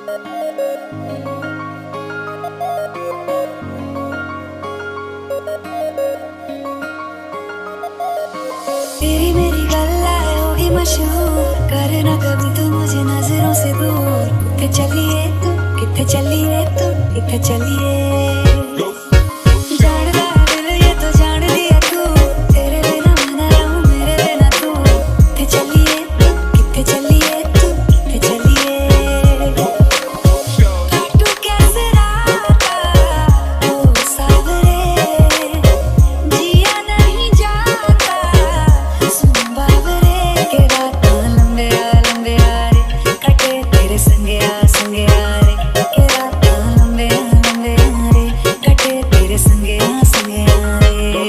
तेरी मेरी गल्लाए होगी मशहूर, करना कभी तू मुझे नजरों से दूर। किथे चलिए तू, किथे चलिए तू, किथे चलिए। जानदा दिल ये तो जान लिया तू, तेरे बिना मैं ना रहूं मेरे बिना तू। किथे चलिए तू, किथे चलिए तू, किथे चलिए। काटू कैसे राता ओ सावरे, जिया नहीं जाता सुन बावरे। के रातां लंबे लंबे रे, कटे तेरे संगे संगे रे। के रातां लंबे लंबे रे, कटे तेरे संगे संगे रे।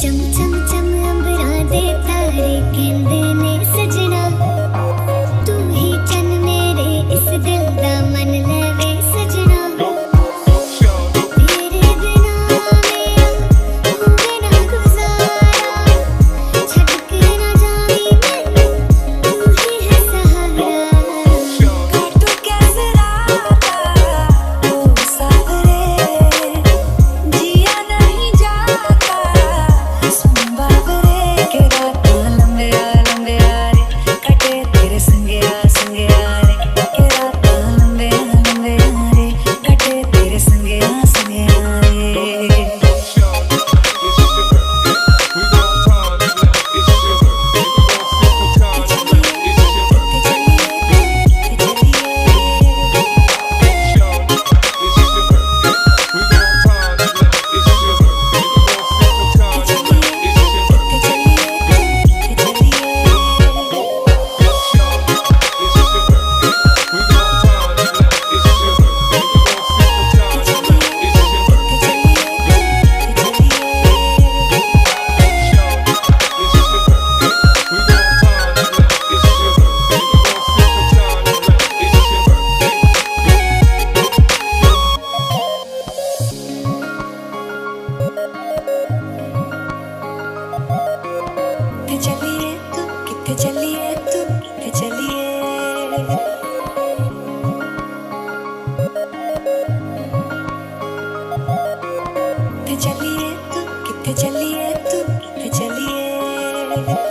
चम चम चम अंबरा दे तारे कहंदे ने सजना, तू ही चन मेरे इस दिल दा मन लवे सजना। तेरे बिना मेरा होवे ना गुजारा, छड़ के ना जावी मैनू, तू ही है सहारा। काटू कैसे राता ओ सावरे, जिया नहीं जाता सुन बावरे। के रातां लंबे लंबे रे, कटे तेरे संगे संगे रे। के रातां लंबे लंबे रे, कटे तेरे संगे संगे रे। किथे चलिए तू, किथे चलिए तू, किथे चलिए। किथे चलिए तू, किथे चलिए तू, किथे चलिए।